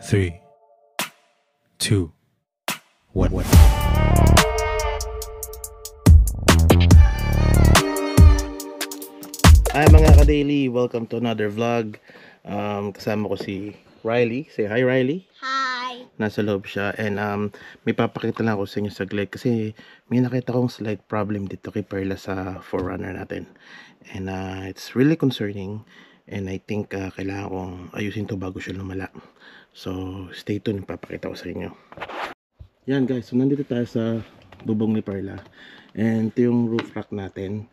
3, 2, 1. Hi mga ka-daily, welcome to another vlog. Kasama ko si Riley. Say hi Riley. Hi! Nasa loob siya and may papakita lang ako sa inyo saglit kasi may nakita kong slight problem dito kay Perla sa Forerunner natin. And it's really concerning and I think kailangan kong ayusin to bago siya lumala. So stay tuned, papakita ko sa inyo. Yan guys, so nandito tayo sa bubong ni Perla. And ito yung roof rack natin.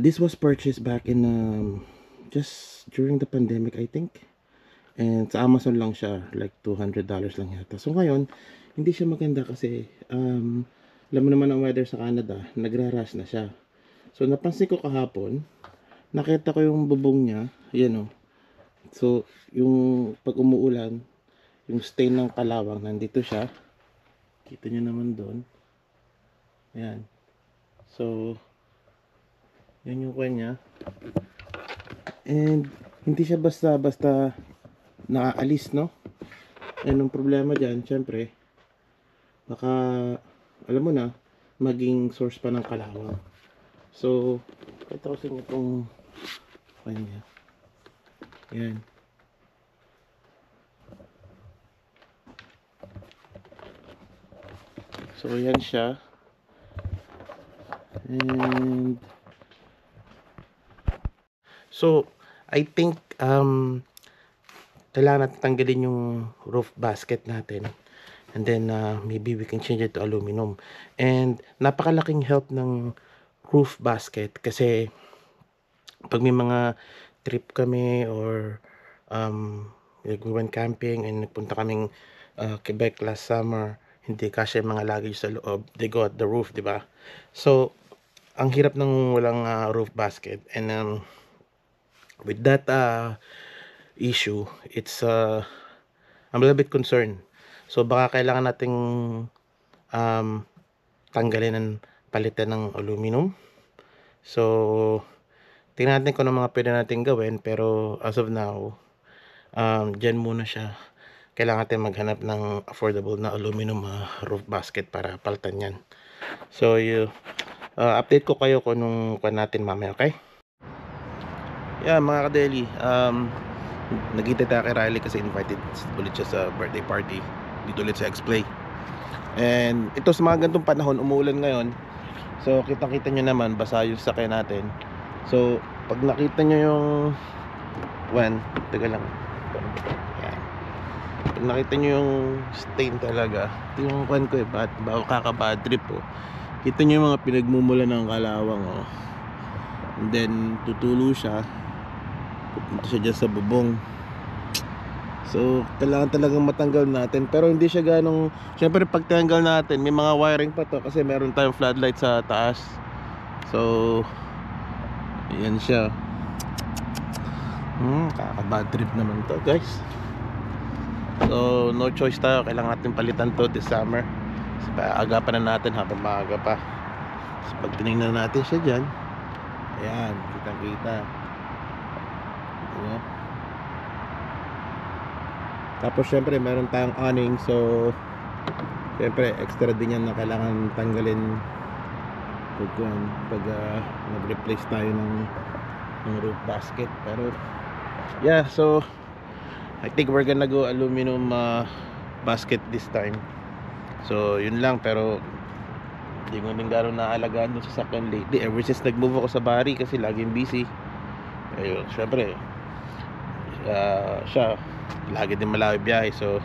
This was purchased back in just during the pandemic I think. And sa Amazon lang siya, like $200 lang yata. So ngayon, hindi siya maganda kasi alam mo naman ang weather sa Canada, nagra-rush na siya. So napansin ko kahapon, nakita ko yung bubong niya, ayan o. So yung pag umuulan, yung stain ng kalawang nandito siya. Kita nyo naman doon. Ayan. So yan yung kanya. And hindi siya basta-basta nakaalis, no? And ang problema dyan, syempre, baka, alam mo na, maging source pa ng kalawang. So, ito ko sa inyo itong kanya. Yan. So, yan siya. And so, I think kailangan natin tanggalin yung roof basket natin. And then maybe we can change it to aluminum. And napakalaking help ng roof basket kasi pag may mga trip kami or we went camping and nagpunta kaming Quebec last summer, hindi kasi yung mga luggage sa loob, they go at the roof, di ba? So, ang hirap ng walang roof basket. And with that issue, it's I'm a little bit concerned. So baka kailangan nating tanggalin ng palitan ng aluminum. So tingnan natin kung ano mga pwede natin gawin, pero as of now dyan muna siya. Kailangan natin maghanap ng affordable na aluminum roof basket para palitan yan. So update ko kayo kung anong kuha natin mamaya, okay? Yeah, mga ka-daily, nagkita tayo kay Riley kasi invited ulit siya sa birthday party dito ulit sa X-Play. And ito sa mga ganitong panahon, umuulan ngayon. So kitang-kita nyo naman, basa yung sakyan natin. So pag nakita nyo yung taga lang. Yan. Pag nakita nyo yung stain talaga, yung ko bago kaka-bad trip kita nyo yung mga pinagmumula ng kalawang and then tutulo siya, pupunta siya dyan sa bubong. So kailangan talagang matanggal natin, pero hindi siya ganong, syempre pag tanggal natin may mga wiring pa to kasi meron tayong floodlight sa taas. So yan siya. Kaka-bad trip naman to guys. So no choice tayo, kailangan natin palitan to this summer. Agapan na natin habang maaga pa. So pag tinignan natin siya dyan, ayan, kitang-kita. Tapos syempre meron tayong awning, so syempre extra din yan na kailangan tanggalin pag nag-replace tayo ng roof basket. Pero yeah, so I think we're gonna go aluminum basket this time. So yun lang, pero hindi ko din gano'n naalagaan doon sa sakyan lately ever since nag-move ako sa Bari kasi laging busy. Ayun, syempre siya lagi din malayo biyahe, so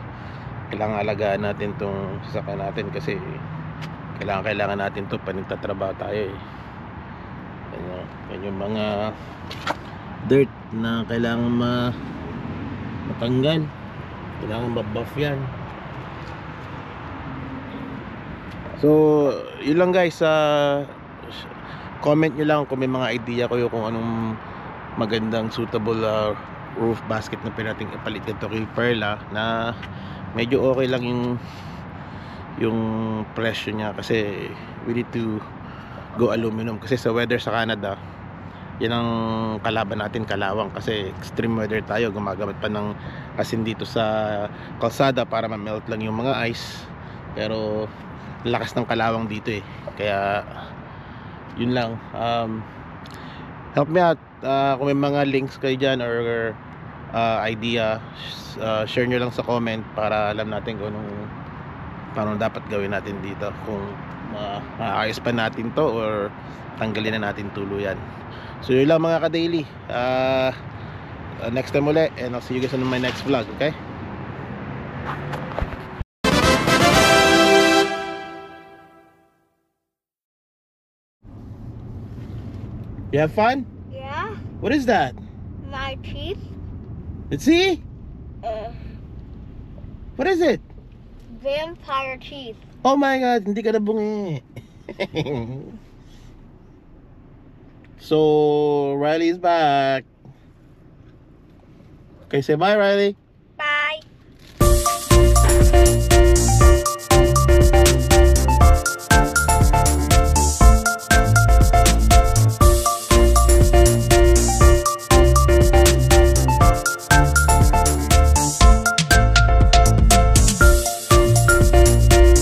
kailangan alagaan natin tong sasakyan natin kasi kailangan natin to pag nagtatrabaho tayo yan yung mga dirt na kailangan matanggal, kailangan mabuff yan. So yun lang guys, comment nyo lang kung may mga idea kayo kung anong magandang suitable roof basket na pwede nating ipalit ito kay Perla, na medyo okay lang yung presyo niya kasi we need to go aluminum kasi sa weather sa Canada Yan ang kalaban natin, kalawang, kasi extreme weather tayo. Gumagamit pa ng asin dito sa kalsada para ma-melt lang yung mga ice, pero lakas ng kalawang dito eh. Kaya yun lang. Help me out, kung may mga links kayo dyan or idea, share nyo lang sa comment para alam natin kung paano dapat gawin natin dito, kung maayos pa natin to or tanggalin na natin tuluyan. So yun lang mga ka-daily. Next time ulit, and I'll see you guys on my next vlog. Okay? You have fun? Yeah, What is that? my teeth. Let's see. What is it? Vampire teeth. Oh my god, hindi ka nabungi. So Riley's back. Okay, say bye, Riley.